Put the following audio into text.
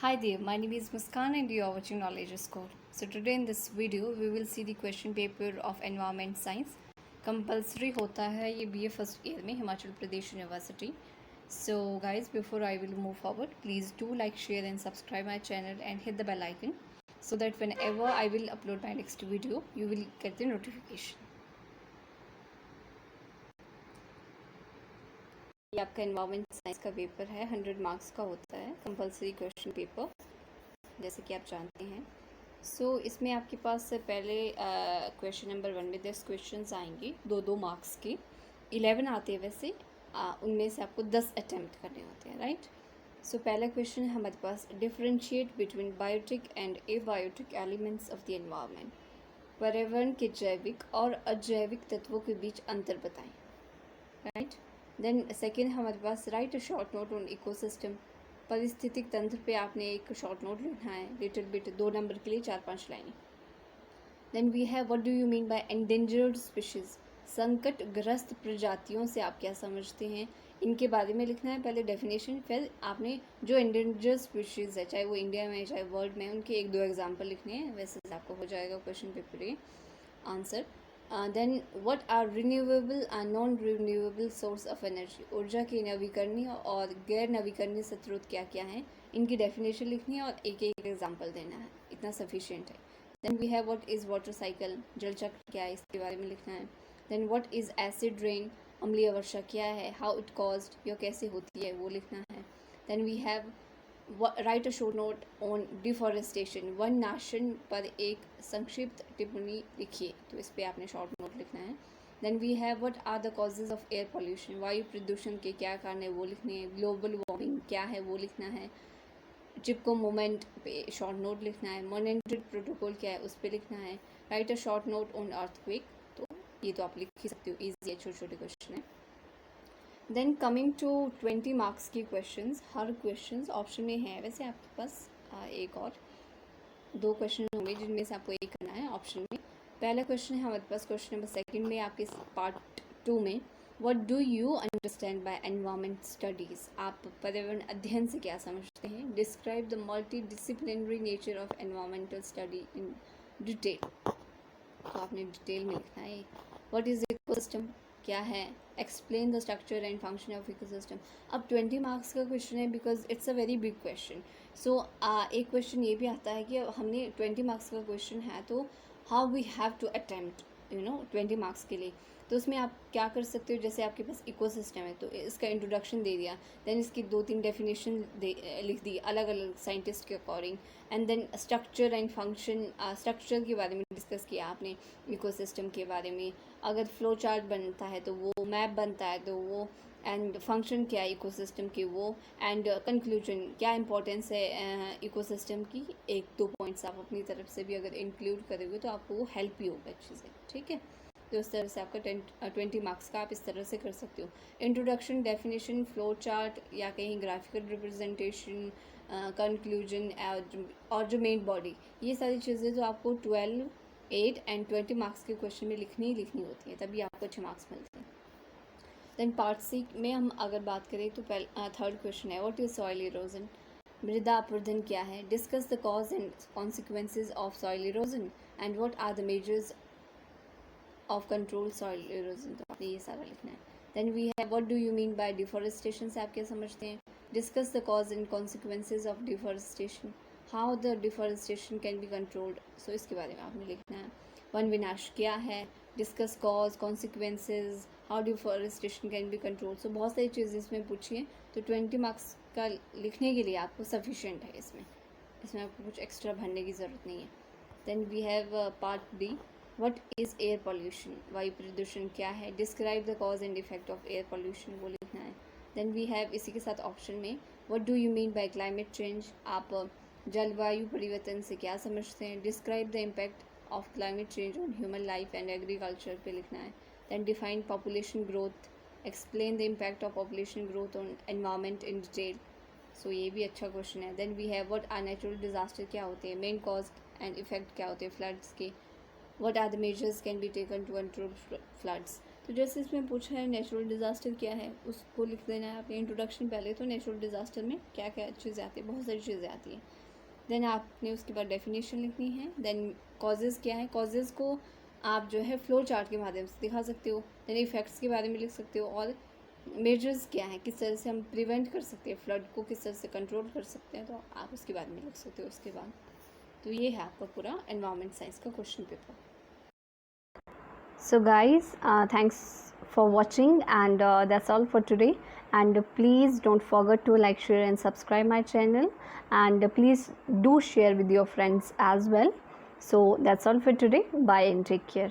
Hi there, my name is Muskan and you are watching Knowledge Score. So today in this video we will see the question paper of Environment Science. Compulsory होता है ये BA first year में Himachal Pradesh university. So guys, before I will move forward, please do like, share and subscribe my channel and hit the bell icon so that whenever I will upload my next video, you will get the notification. ये आपका environment science का paper है, 100 marks का होता है, compulsory question paper जैसे कि आप जानते हैं. इसमें आपके पास से पहले क्वेश्चन नंबर 1 में 10 क्वेश्चंस आएंगे, 2-2 मार्क्स के. 11 आते हैं वैसे, उनमें से आपको 10 अटैम्प्ट करने होते हैं, राइट. पहला क्वेश्चन है हमारे पास, differentiate between biotic and abiotic elements of the environment. पर्यावरण के जैविक और अजैविक तत्वों के बीच अंतर बताएं, राइट. देन सेकेंड हमारे पास, write a short note on ecosystem. पारिस्थितिक तंत्र पे आपने एक शॉर्ट नोट लिखना है, लिटिल बिट, 2 नंबर के लिए 4-5 लाइनें. Then we have, what do you mean by endangered species. संकटग्रस्त प्रजातियों से आप क्या समझते हैं, इनके बारे में लिखना है. पहले डेफिनेशन, फिर आपने जो एंडेंजर्ड स्पीशीज़ है, चाहे वो इंडिया में चाहे वर्ल्ड में, उनके 1-2 एग्जाम्पल लिखने हैं. वैसे आपको हो जाएगा क्वेश्चन पेपर के answer. Then what are renewable and non renewable source of energy. ऊर्जा के नवीकरणीय और गैर नवीकरणीय स्रोत क्या क्या हैं, इनकी डेफिनेशन लिखनी है और एक एक एग्जांपल देना है, इतना सफिशिएंट है. Then we have what is water cycle. जल चक्र क्या है, इसके बारे में लिखना है. Then what is acid rain. अम्लीय वर्षा क्या है, हाउ इट कॉज्ड, यह कैसे होती है, वो लिखना है. Then we have write a short note on deforestation. वन नाशन पर एक संक्षिप्त टिप्पणी लिखिए. तो इस पर आपने शॉर्ट नोट लिखना है. Then we have what are the causes of air pollution. वायु प्रदूषण के क्या कारण है, वो लिखने हैं. ग्लोबल वार्मिंग क्या है, वो लिखना है. चिपको मोमेंट पे शॉर्ट नोट लिखना है. मोनेंटेड प्रोटोकॉल क्या है, उस पर लिखना है. Right a short note on earthquake. तो ये तो आप लिख ही सकते हो, ईजी है, छोटे छोटे क्वेश्चन है. देन कमिंग टू 20 मार्क्स की क्वेश्चंस. हर क्वेश्चंस ऑप्शन में है वैसे आपके पास. एक और 2 क्वेश्चन होंगे जिनमें से आपको एक करना है ऑप्शन में. पहला क्वेश्चन है हमारे पास क्वेश्चन नंबर 2 में आपके पार्ट 2 में, what do you understand by environment studies. आप पर्यावरण अध्ययन से क्या समझते हैं. Describe the multi disciplinary nature of environmental study in detail. तो आपने डिटेल में लिखना है. व्हाट इज़ इकोसिस्टम क्या है. Explain the structure and function of ecosystem. अब 20 मार्क्स का क्वेश्चन है because it's a very big question. एक क्वेश्चन ये भी आता है कि हमने 20 मार्क्स का क्वेश्चन है तो how we have to attempt 20 marks के लिए. तो उसमें आप क्या कर सकते हो, जैसे आपके पास इकोसिस्टम है तो इसका इंट्रोडक्शन दे दिया. देन इसकी 2-3 डेफिनेशन लिख दी अलग अलग साइंटिस्ट के according. And then structure and function, structure के बारे में डिस्कस किया आपने, इकोसिस्टम के बारे में. अगर फ्लो चार्ट बनता है तो वो, मैप बनता है तो वो, एंड फंक्शन क्या है इकोसिस्टम की वो, एंड कंक्लूजन क्या इंपॉर्टेंस है इकोसिस्टम की. 1-2 पॉइंट्स आप अपनी तरफ से भी अगर इंक्लूड करोगे तो आपको वो हेल्प भी होगा अच्छे से, ठीक है. तो इस तरह से आपका 20 मार्क्स का आप इस तरह से कर सकते हो. इंट्रोडक्शन, डेफिनेशन, फ्लो चार्ट या कहीं ग्राफिकल रिप्रेजेंटेशन, कंक्लूजन और जो मेन बॉडी, ये सारी चीज़ें तो आपको 12, 8 एंड 20 मार्क्स के क्वेश्चन में लिखनी ही लिखनी होती है, तभी आपको अच्छे मार्क्स मिलते हैं. देन पार्ट सी में हम अगर बात करें तो थर्ड क्वेश्चन है, व्हाट इज सॉइल इरोजन. मृदा अपरदन क्या है. Discuss the cause and consequences of soil erosion and what are the measures of control soil erosion. तो आपने ये सारा लिखना है. Then we have, what do you mean by deforestation से आप क्या समझते हैं. Discuss the cause and consequences of deforestation, how the deforestation can be controlled. So इसके बारे में आपने लिखना है. वन विनाश क्या है. Discuss cause, consequences, how deforestation can be control. So बहुत सारी चीज़ें इसमें पूछी हैं. तो 20 मार्क्स का लिखने के लिए आपको सफिशेंट है इसमें आपको कुछ एक्स्ट्रा भरने की ज़रूरत नहीं है. Then we have part B, what is air pollution. वायु प्रदूषण क्या है. Describe the cause and effect of air pollution, वो लिखना है. देन वी हैव इसी के साथ ऑप्शन में, what do you mean by climate change. आप जलवायु परिवर्तन से क्या समझते हैं. Describe the impact of climate change on human life and agriculture पे लिखना है. Then define population growth. Explain the impact of population growth on environment in detail. So ये भी अच्छा क्वेश्चन है. Then we have, what are natural disaster क्या होते हैं. मेन कॉज एंड इफेक्ट क्या होते हैं फ्लड्स के. What are the measures can be taken to control floods. तो जैसे इसमें पूछा है नेचुरल डिज़ास्टर क्या है, उसको लिख देना है आपने इंट्रोडक्शन पहले। तो नेचुरल डिज़ास्टर में क्या क्या चीज़ें आती है, बहुत सारी चीज़ें आती हैं। देन आपने उसके बाद डेफिनेशन लिखनी है। देन कॉजेज़ क्या है, कॉजेज़ को आप जो है फ्लो चार्ट के माध्यम से दिखा सकते हो। देन इफेक्ट्स के बारे में लिख सकते हो, और मेजर्स क्या है, किस तरह से हम प्रिवेंट कर सकते हैं, फ्लड को किस तरह से कंट्रोल कर सकते हैं, तो आप उसके बारे में लिख सकते हो उसके बाद। तो ये है आपका पूरा एनवायरनमेंट साइंस का question paper. So guys, thanks for watching, and that's all for today. And please don't forget to like, share and subscribe my channel, and please do share with your friends as well. So that's all for today. Bye and take care.